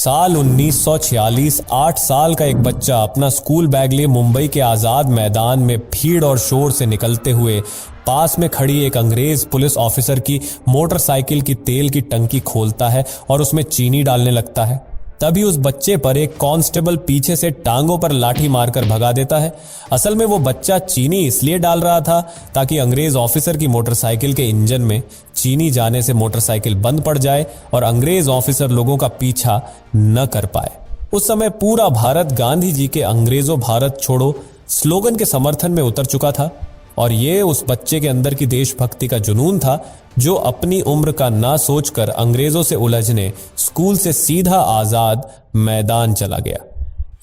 साल 1946 8 साल का एक बच्चा अपना स्कूल बैग लिए मुंबई के आजाद मैदान में भीड़ और शोर से निकलते हुए पास में खड़ी एक अंग्रेज पुलिस ऑफिसर की मोटरसाइकिल की तेल की टंकी खोलता है और उसमें चीनी डालने लगता है। तभी उस बच्चे पर एक कांस्टेबल पीछे से टांगों पर लाठी मारकर भगा देता है। असल में वो बच्चा चीनी इसलिए डाल रहा था ताकि अंग्रेज ऑफिसर की मोटरसाइकिल के इंजन में चीनी जाने से मोटरसाइकिल बंद पड़ जाए और अंग्रेज ऑफिसर लोगों का पीछा न कर पाए। उस समय पूरा भारत गांधी जी के अंग्रेजों भारत छोड़ो स्लोगन के समर्थन में उतर चुका था और ये उस बच्चे के अंदर की देशभक्ति का जुनून था जो अपनी उम्र का ना सोचकर अंग्रेजों से उलझने स्कूल से सीधा आजाद मैदान चला गया।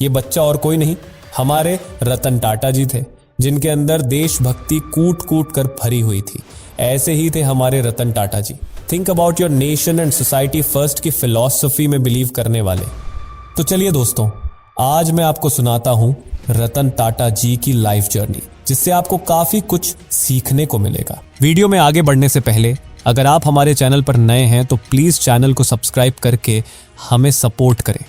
ये बच्चा और कोई नहीं, हमारे रतन टाटा जी थे, जिनके अंदर देशभक्ति कूट कूट कर भरी हुई थी। ऐसे ही थे हमारे Ratan Tata ji, think about your nation and society first की फिलॉसफी में बिलीव करने वाले। तो चलिए दोस्तों, आज मैं आपको सुनाता हूं रतन टाटा जी की लाइफ जर्नी, जिससे आपको काफी कुछ सीखने को मिलेगा। वीडियो में आगे बढ़ने से पहले अगर आप हमारे चैनल पर नए हैं तो प्लीज चैनल को सब्सक्राइब करके हमें सपोर्ट करें।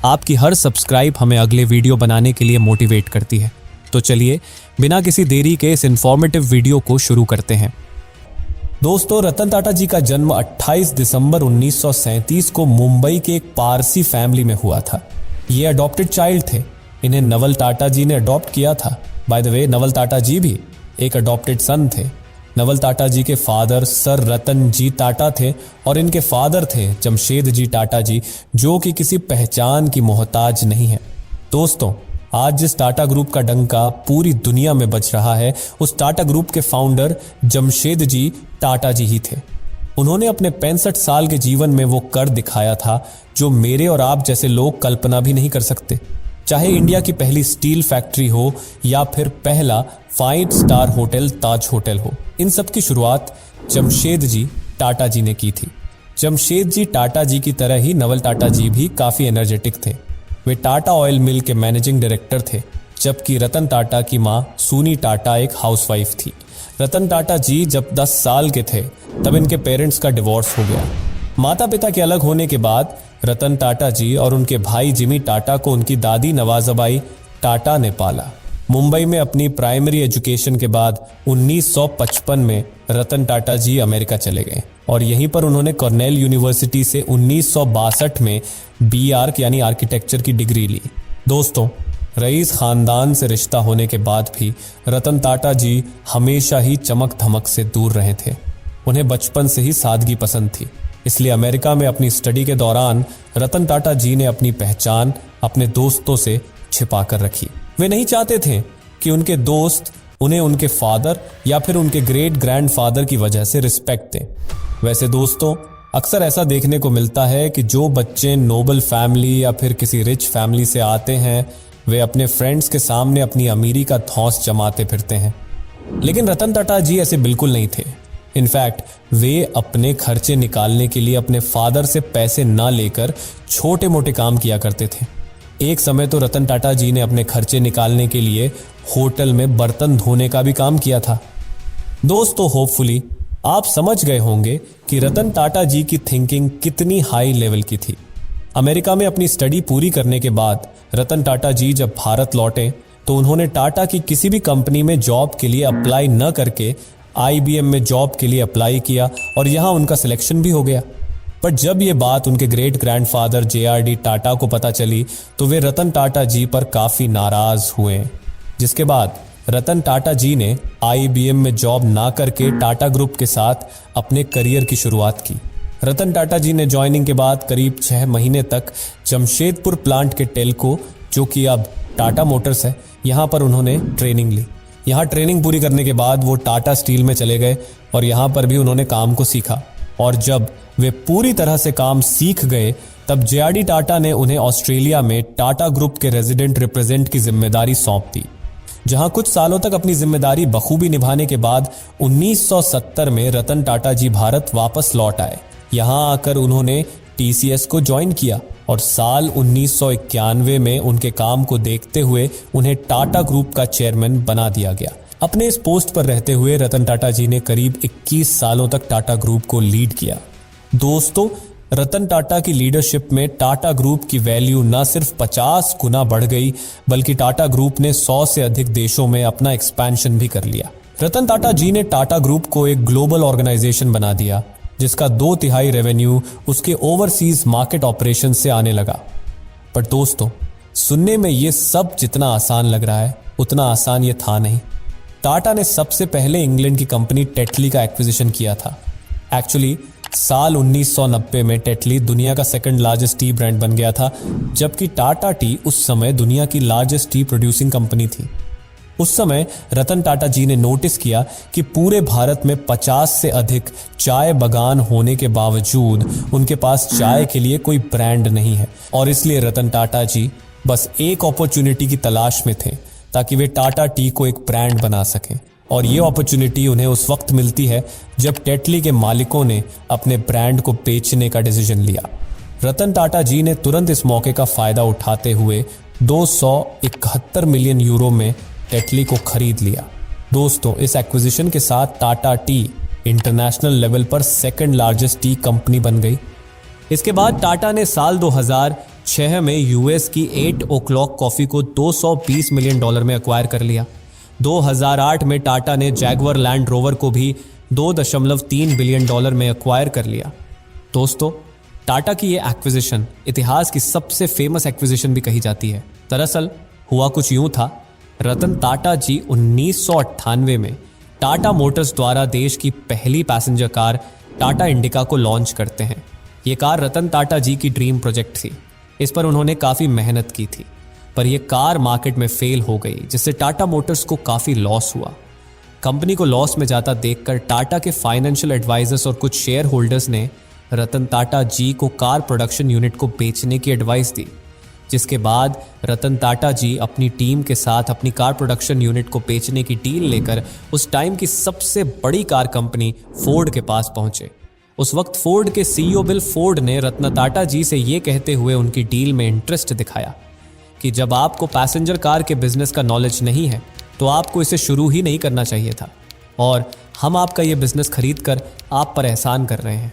आपकी हर सब्सक्राइब हमें अगले वीडियो बनाने के लिए मोटिवेट करती है। तो चलिए बिना किसी देरी के इस इंफॉर्मेटिव वीडियो को शुरू करते हैं। दोस्तों, रतन टाटा जी का जन्म 28 दिसंबर 1937 को मुंबई के एक पारसी फैमिली में हुआ था। ये अडॉप्टेड चाइल्ड थे। इन्हें नवल टाटा जी ने अडॉप्ट किया था। By the way, Naval Tata ji भी एक अडॉप्टेड सन थे। नवल टाटा जी के फादर सर रतन जी टाटा थे और इनके फादर थे जमशेद जी टाटा जी, जो कि किसी पहचान की मोहताज नहीं है। दोस्तों, आज जिस टाटा ग्रुप का डंका पूरी दुनिया में बज रहा है, उस टाटा ग्रुप के फाउंडर जमशेद जी टाटा जी ही थे। उन्होंने अपने 65 साल के जीवन में वो कर दिखाया था जो मेरे और आप जैसे लोग कल्पना भी नहीं कर सकते। चाहे इंडिया की पहली स्टील फैक्ट्री हो या फिर पहला 5 स्टार होटल ताज होटल हो, इन सब की शुरुआत जमशेद जी टाटा जी ने की थी। जमशेद जी टाटा जी की तरह ही नवल टाटा जी भी काफी एनर्जेटिक थे। वे टाटा ऑयल मिल के मैनेजिंग डायरेक्टर थे, जबकि रतन टाटा की मां सूनी टाटा एक हाउसवाइफ थी। रतन टाटा जी जब 10 साल के थे तब इनके पेरेंट्स का डिवोर्स हो गया। माता पिता के अलग होने के बाद रतन टाटा जी और उनके भाई जिमी टाटा को उनकी दादी नवाज़बाई टाटा ने पाला। मुंबई में अपनी प्राइमरी एजुकेशन के बाद 1955 में रतन टाटा जी अमेरिका चले गए और यहीं पर उन्होंने कॉर्नेल यूनिवर्सिटी से 1962 में BArch यानी आर्किटेक्चर की डिग्री ली। दोस्तों, रईस खानदान से रिश्ता होने के बाद भी रतन टाटा जी हमेशा ही चमक धमक से दूर रहे थे। उन्हें बचपन से ही सादगी पसंद थी, इसलिए अमेरिका में अपनी स्टडी के दौरान रतन टाटा जी ने अपनी पहचान अपने दोस्तों से छिपा कर रखी। वे नहीं चाहते थे कि उनके दोस्त उन्हें उनके फादर या फिर उनके ग्रेट ग्रैंडफादर की वजह से रिस्पेक्ट दें। वैसे दोस्तों, अक्सर ऐसा देखने को मिलता है कि जो बच्चे नोबल फैमिली या फिर किसी रिच फैमिली से आते हैं, वे अपने फ्रेंड्स के सामने अपनी अमीरी का धौंस जमाते फिरते हैं। लेकिन रतन टाटा जी ऐसे बिल्कुल नहीं थे। इनफैक्ट वे अपने खर्चे निकालने के लिए अपने फादर से पैसे ना लेकर छोटे मोटे काम किया करते थे। एक समय तो रतन टाटा जी ने अपने खर्चे निकालने के लिए होटल में बर्तन धोने का भी काम किया था। दोस्तों, होपफुली आप समझ गए होंगे कि रतन टाटा जी की थिंकिंग कितनी हाई लेवल की थी। अमेरिका में अपनी स्टडी पूरी करने के बाद रतन टाटा जी जब भारत लौटे तो उन्होंने टाटा की किसी भी कंपनी में जॉब के लिए अप्लाई न करके IBM में जॉब के लिए अप्लाई किया और यहां उनका सिलेक्शन भी हो गया। पर जब ये बात उनके ग्रेट ग्रैंडफादर JRD टाटा को पता चली तो वे रतन टाटा जी पर काफी नाराज हुए, जिसके बाद रतन टाटा जी ने IBM में जॉब ना करके टाटा ग्रुप के साथ अपने करियर की शुरुआत की। रतन टाटा जी ने ज्वाइनिंग के बाद करीब 6 महीने तक जमशेदपुर प्लांट के टेल्को, जो कि अब टाटा मोटर्स है, यहाँ पर उन्होंने ट्रेनिंग ली। यहाँ ट्रेनिंग पूरी करने के बाद वो टाटा स्टील में चले गए और यहाँ पर भी उन्होंने काम को सीखा। और जब वे पूरी तरह से काम सीख गए तब JRD टाटा ने उन्हें ऑस्ट्रेलिया में टाटा ग्रुप के रेजिडेंट रिप्रेजेंट की जिम्मेदारी सौंप दी, जहां कुछ सालों तक अपनी जिम्मेदारी बखूबी निभाने के बाद 1970 में रतन टाटा जी भारत वापस लौट आए। यहां आकर उन्होंने TCS को ज्वाइन किया और साल 1991 में उनके काम को देखते हुए उन्हें टाटा ग्रुप का चेयरमैन बना दिया गया। अपने इस पोस्ट पर रहते हुए रतन टाटा जी ने करीब 21 सालों तक टाटा ग्रुप को लीड किया। दोस्तों, रतन टाटा की लीडरशिप में टाटा ग्रुप की वैल्यू न सिर्फ 50 गुना बढ़ गई, बल्कि टाटा ग्रुप ने 100 से अधिक देशों में अपना एक्सपेंशन भी कर लिया। रतन टाटा जी ने टाटा ग्रुप को एक ग्लोबल ऑर्गेनाइजेशन बना दिया, जिसका 2/3 रेवेन्यू उसके ओवरसीज मार्केट ऑपरेशन से आने लगा। पर दोस्तों, सुनने में ये सब जितना आसान लग रहा है, उतना आसान ये था नहीं। टाटा ने सबसे पहले इंग्लैंड की कंपनी टेटली का एक्विजिशन किया था। एक्चुअली साल 1990 में टेटली दुनिया का सेकंड लार्जेस्ट टी ब्रांड बन गया था, जबकि टाटा टी उस समय दुनिया की लार्जेस्ट टी प्रोड्यूसिंग कंपनी थी। उस समय रतन टाटा जी ने नोटिस किया कि पूरे भारत में 50 से अधिक चाय बागान होने के बावजूद उनके पास चाय के लिए कोई ब्रांड नहीं है, और इसलिए रतन टाटा जी बस एक अपॉर्चुनिटी की तलाश में थे ताकि वे टाटा टी को एक ब्रांड बना सकें। और ये अपॉर्चुनिटी उन्हें उस वक्त मिलती है जब टेटली के मालिकों ने अपने ब्रांड को बेचने का डिसीजन लिया। रतन टाटा जी ने तुरंत इस मौके का फायदा उठाते हुए 271 मिलियन यूरो में टेटली को खरीद लिया। दोस्तों, इस एक्विजिशन के साथ टाटा टी इंटरनेशनल लेवल पर सेकंड लार्जेस्ट टी कंपनी बन गई। इसके बाद टाटा ने साल 2006 में यूएस की 8 o'clock कॉफी को $220 मिलियन में एक्वायर कर लिया। 2008 में टाटा ने जैगवर लैंड रोवर को भी $2.3 बिलियन में एक्वायर कर लिया। दोस्तों, टाटा की ये एक्विजिशन इतिहास की सबसे फेमस एक्विजिशन भी कही जाती है। दरअसल हुआ कुछ यूं था, रतन टाटा जी 1998 में टाटा मोटर्स द्वारा देश की पहली पैसेंजर कार टाटा इंडिका को लॉन्च करते हैं। ये कार रतन टाटा जी की ड्रीम प्रोजेक्ट थी। इस पर उन्होंने काफ़ी मेहनत की थी, पर यह कार मार्केट में फेल हो गई, जिससे टाटा मोटर्स को काफ़ी लॉस हुआ। कंपनी को लॉस में जाता देखकर टाटा के फाइनेंशियल एडवाइजर्स और कुछ शेयर होल्डर्स ने रतन टाटा जी को कार प्रोडक्शन यूनिट को बेचने की एडवाइस दी, जिसके बाद रतन टाटा जी अपनी टीम के साथ अपनी कार प्रोडक्शन यूनिट को बेचने की डील लेकर उस टाइम की सबसे बड़ी कार कंपनी फोर्ड के पास पहुंचे। उस वक्त फोर्ड के सीईओ बिल फोर्ड ने रतन टाटा जी से ये कहते हुए उनकी डील में इंटरेस्ट दिखाया कि जब आपको पैसेंजर कार के बिजनेस का नॉलेज नहीं है तो आपको इसे शुरू ही नहीं करना चाहिए था, और हम आपका ये बिजनेस खरीद कर आप पर एहसान कर रहे हैं।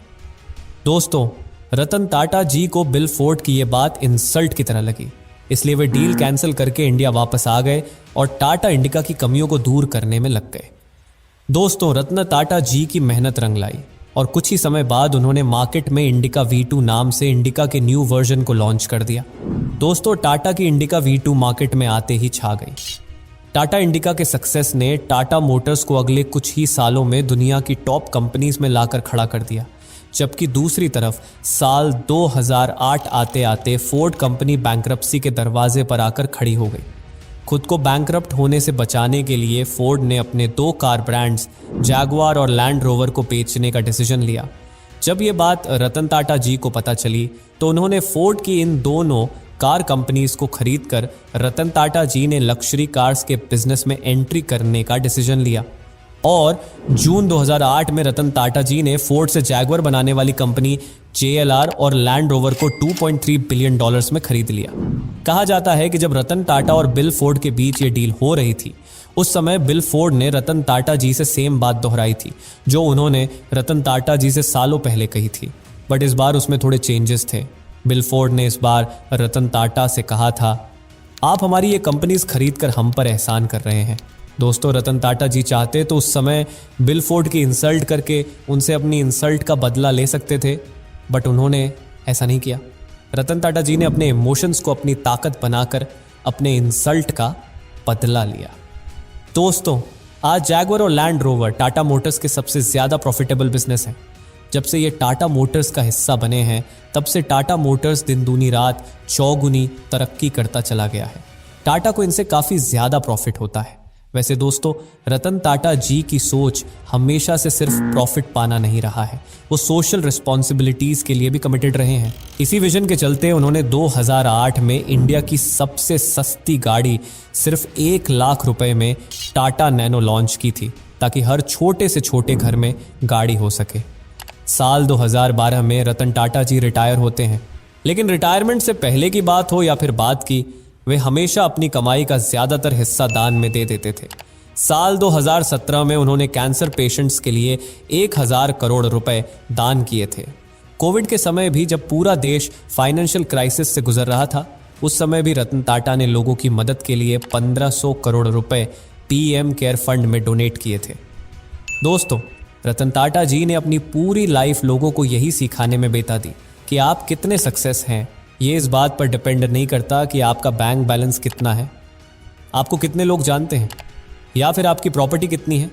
दोस्तों, रतन टाटा जी को बिल फोर्ड की ये बात इंसल्ट की तरह लगी, इसलिए वे डील कैंसिल करके इंडिया वापस आ गए और टाटा इंडिका की कमियों को दूर करने में लग गए। दोस्तों, रतन टाटा जी की मेहनत रंग लाई और कुछ ही समय बाद उन्होंने मार्केट में इंडिका V2 नाम से इंडिका के न्यू वर्जन को लॉन्च कर दिया। दोस्तों, टाटा की इंडिका V2 मार्केट में आते ही छा गई। टाटा इंडिका के सक्सेस ने टाटा मोटर्स को अगले कुछ ही सालों में दुनिया की टॉप कंपनीज में लाकर खड़ा कर दिया, जबकि दूसरी तरफ साल 2008 आते आते फोर्ड कंपनी बैंकरप्सी के दरवाजे पर आकर खड़ी हो गई। खुद को बैंकरप्ट होने से बचाने के लिए फोर्ड ने अपने 2 कार ब्रांड्स जैगुआर और लैंड रोवर को बेचने का डिसीजन लिया। जब ये बात रतन टाटा जी को पता चली तो उन्होंने फोर्ड की इन दोनों कार कंपनीज को खरीदकर रतन टाटा जी ने लग्जरी कार्स के बिजनेस में एंट्री करने का डिसीजन लिया, और जून 2008 में रतन टाटा जी ने फोर्ड से जैगुआर बनाने वाली कंपनी JLR और लैंड रोवर को $2.3 बिलियन में खरीद लिया। कहा जाता है कि जब रतन टाटा और बिल फोर्ड के बीच ये डील हो रही थी, उस समय बिल फोर्ड ने रतन टाटा जी से सेम बात दोहराई थी जो उन्होंने रतन टाटा जी से सालों पहले कही थी, बट इस बार उसमें थोड़े चेंजेस थे। बिल फोर्ड ने इस बार रतन टाटा से कहा था, आप हमारी ये कंपनीज खरीद कर हम पर एहसान कर रहे हैं। दोस्तों, रतन टाटा जी चाहते तो उस समय बिल फोर्ड की इंसल्ट करके उनसे अपनी इंसल्ट का बदला ले सकते थे, बट उन्होंने ऐसा नहीं किया। रतन टाटा जी ने अपने इमोशंस को अपनी ताकत बनाकर अपने इंसल्ट का बदला लिया। दोस्तों, आज जैगुआर और लैंड रोवर टाटा मोटर्स के सबसे ज़्यादा प्रॉफिटेबल बिजनेस हैं। जब से ये टाटा मोटर्स का हिस्सा बने हैं, तब से टाटा मोटर्स दिन दूनी रात चौगुनी तरक्की करता चला गया है। टाटा को इनसे काफ़ी ज़्यादा प्रॉफिट होता है। वैसे दोस्तों, रतन टाटा जी की सोच हमेशा से सिर्फ प्रॉफिट पाना नहीं रहा है, वो सोशल रिस्पॉन्सिबिलिटीज़ के लिए भी कमिटेड रहे हैं। इसी विजन के चलते उन्होंने 2008 में इंडिया की सबसे सस्ती गाड़ी सिर्फ 1 लाख रुपए में टाटा नैनो लॉन्च की थी, ताकि हर छोटे से छोटे घर में गाड़ी हो सके। साल 2012 में रतन टाटा जी रिटायर होते हैं, लेकिन रिटायरमेंट से पहले की बात हो या फिर बाद की, वे हमेशा अपनी कमाई का ज़्यादातर हिस्सा दान में दे देते थे। साल 2017 में उन्होंने कैंसर पेशेंट्स के लिए 1000 करोड़ रुपए दान किए थे। कोविड के समय भी जब पूरा देश फाइनेंशियल क्राइसिस से गुजर रहा था, उस समय भी रतन टाटा ने लोगों की मदद के लिए 1500 करोड़ रुपए पीएम केयर फंड में डोनेट किए थे। दोस्तों, रतन टाटा जी ने अपनी पूरी लाइफ लोगों को यही सिखाने में बिता दी कि आप कितने सक्सेस हैं ये इस बात पर डिपेंड नहीं करता कि आपका बैंक बैलेंस कितना है, आपको कितने लोग जानते हैं या फिर आपकी प्रॉपर्टी कितनी है,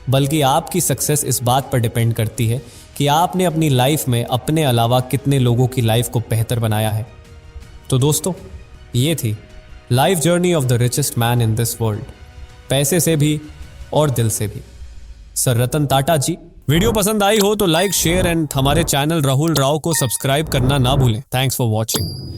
बल्कि आपकी सक्सेस इस बात पर डिपेंड करती है कि आपने अपनी लाइफ में अपने अलावा कितने लोगों की लाइफ को बेहतर बनाया है। तो दोस्तों, ये थी life journey of the richest man in this world, पैसे से भी और दिल से भी, सर रतन टाटा जी। वीडियो पसंद आई हो तो लाइक, शेयर एंड हमारे चैनल राहुल राव को सब्सक्राइब करना ना भूलें। Thanks for watching.